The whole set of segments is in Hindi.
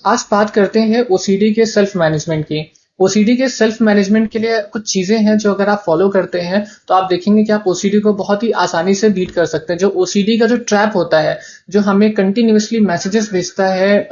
आज बात करते हैं ओसीडी के सेल्फ मैनेजमेंट की। ओसीडी के सेल्फ मैनेजमेंट के लिए कुछ चीजें हैं जो अगर आप फॉलो करते हैं तो आप देखेंगे कि आप ओसीडी को बहुत ही आसानी से बीट कर सकते हैं। जो ओसीडी का जो ट्रैप होता है, जो हमें कंटिन्यूअसली मैसेजेस भेजता है,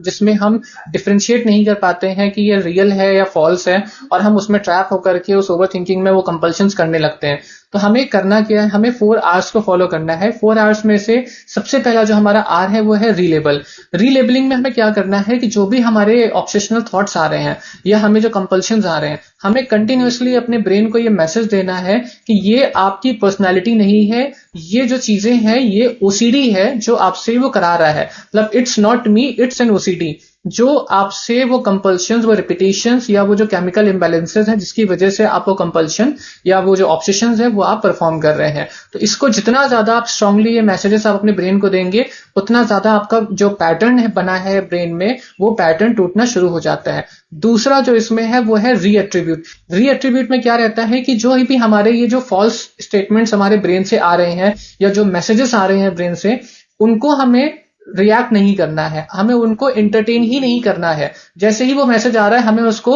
जिसमें हम डिफरेंशिएट नहीं कर पाते हैं कि ये रियल है या फॉल्स है, और हम उसमें ट्रैप होकर के उस ओवर थिंकिंग में वो कंपल्शंस करने लगते हैं। तो हमें करना क्या है, हमें 4 आवर्स को फॉलो करना है। 4 आवर्स में से सबसे पहला जो हमारा आर है वो है रीलेबल। रीलेबलिंग में हमें क्या करना है कि जो भी हमारे ऑब्सेशनल थॉट्स आ रहे हैं या हमें जो कंपल्शंस आ रहे हैं, हमें कंटिन्यूअसली अपने ब्रेन को ये मैसेज देना है कि ये आपकी पर्सनालिटी नहीं है, ये जो चीजें हैं ये ओसीडी है जो आपसे वो करा रहा है। मतलब it's not me, it's an OCD. जो आपसे वो कंपल्शंस, वो रिपीटेशंस या वो जो केमिकल इम्बैलेंसेस हैं जिसकी वजह से आप वो कंपल्शन या वो जो ऑब्सेशंस है वो आप परफॉर्म कर रहे हैं, तो इसको जितना ज्यादा आप स्ट्रांगली ये मैसेजेस आप अपने ब्रेन को देंगे, उतना ज्यादा आपका जो पैटर्न है बना है ब्रेन में, वो पैटर्न टूटना शुरू हो जाता है। दूसरा जो इसमें है वो है रीएट्रीब्यूट। रीएट्रीब्यूट में क्या रहता है कि जो भी हमारे ये जो फॉल्स स्टेटमेंट्स हमारे ब्रेन से आ रहे हैं या जो मैसेजेस आ रहे हैं ब्रेन से, उनको हमें रिएक्ट नहीं करना है, हमें उनको एंटरटेन ही नहीं करना है। जैसे ही वो मैसेज आ रहा है हमें उसको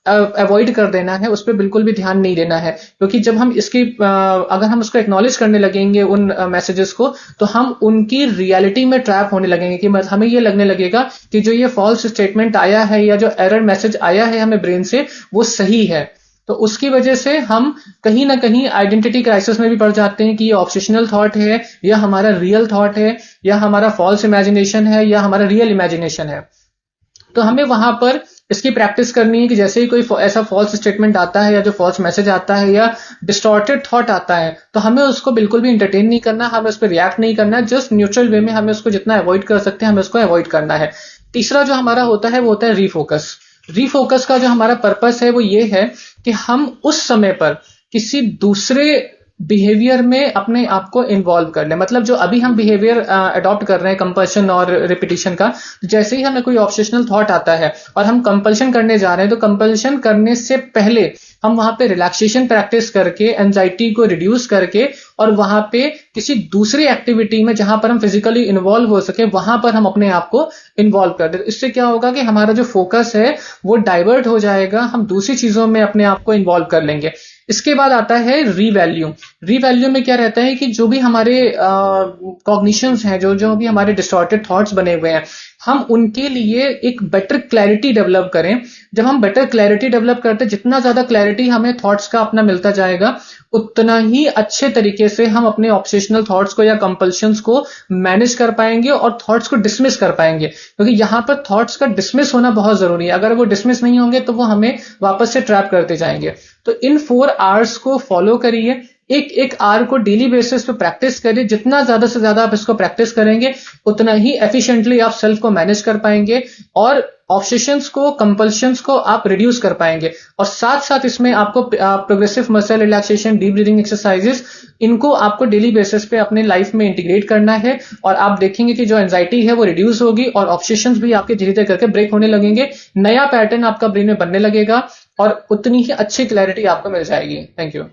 अवॉइड कर देना है, उस पर बिल्कुल भी ध्यान नहीं देना है। क्योंकि जब हम इसकी अगर हम उसको एक्नॉलेज करने लगेंगे उन मैसेजेस को, तो हम उनकी रियलिटी में ट्रैप होने लगेंगे कि हमें ये लगने लगेगा कि जो ये फॉल्स स्टेटमेंट आया है या जो एरर मैसेज आया है हमें ब्रेन से, वो सही है। तो उसकी वजह से हम कहीं ना कहीं आइडेंटिटी क्राइसिस में भी पड़ जाते हैं कि ये ऑब्सेशनल थॉट है या हमारा रियल थॉट है या हमारा फॉल्स इमेजिनेशन है या हमारा रियल इमेजिनेशन है। तो हमें वहां पर इसकी प्रैक्टिस करनी है कि जैसे ही कोई ऐसा फॉल्स स्टेटमेंट आता है या जो फॉल्स मैसेज आता है या डिस्टॉर्टेड थॉट आता है, तो हमें उसको बिल्कुल भी इंटरटेन नहीं करना, हमें उस पर रिएक्ट नहीं करना, जस्ट न्यूट्रल वे में हमें उसको जितना अवॉइड कर सकते हैं हमें उसको अवॉइड करना है। तीसरा जो हमारा होता है वो होता है रीफोकस। रीफोकस का जो हमारा पर्पस है वो ये है कि हम उस समय पर किसी दूसरे बिहेवियर में अपने आप को इन्वॉल्व कर ले। मतलब जो अभी हम बिहेवियर अडॉप्ट कर रहे हैं कंपल्शन और रिपीटिशन का, जैसे ही हमें कोई ऑब्सेशनल थॉट आता है और हम कंपल्शन करने जा रहे हैं, तो कंपल्शन करने से पहले हम वहां पे रिलैक्सेशन प्रैक्टिस करके एंजाइटी को रिड्यूस करके और वहां पे किसी दूसरी एक्टिविटी में जहां पर हम फिजिकली इन्वॉल्व हो सके वहां पर हम अपने आप को इन्वॉल्व कर दे। इससे क्या होगा कि हमारा जो फोकस है वो डाइवर्ट हो जाएगा, हम दूसरी चीजों में अपने आप को इन्वॉल्व कर लेंगे। इसके बाद आता है रीवैल्यू। रीवैल्यू में क्या रहता है कि जो भी हमारे कॉग्निशंस हैं, जो जो भी हमारे डिस्टॉर्टेड थॉट्स बने हुए हैं, हम उनके लिए एक बेटर क्लैरिटी डेवलप करें। जब हम बेटर क्लैरिटी डेवलप करते हैं, जितना ज्यादा क्लैरिटी हमें थॉट्स का अपना मिलता जाएगा, उतना ही अच्छे तरीके से हम अपने ऑब्सेशनल थॉट्स को या कंपल्शंस को मैनेज कर पाएंगे और थॉट्स को डिसमिस कर पाएंगे। क्योंकि यहां पर थॉट्स का डिसमिस होना बहुत जरूरी है, अगर वो डिसमिस नहीं होंगे तो वो हमें वापस से ट्रैप करते जाएंगे। तो इन 4 आवर्स को फॉलो करिए, एक एक आवर को डेली बेसिस पे प्रैक्टिस करिए। जितना ज्यादा से ज्यादा आप इसको प्रैक्टिस करेंगे, उतना ही एफिशिएंटली आप सेल्फ को मैनेज कर पाएंगे और ऑब्सेशंस को, कंपल्शंस को आप रिड्यूस कर पाएंगे। और साथ साथ इसमें आपको progressive muscle relaxation, deep breathing exercises, इनको आपको डेली बेसिस पे अपने लाइफ में इंटीग्रेट करना है। और आप देखेंगे कि जो एंजाइटी है वो रिड्यूस होगी और ऑब्सेशंस भी आपके धीरे धीरे करके ब्रेक होने लगेंगे, नया पैटर्न आपका ब्रेन में बनने लगेगा और उतनी ही अच्छी क्लैरिटी आपको मिल जाएगी। Thank you.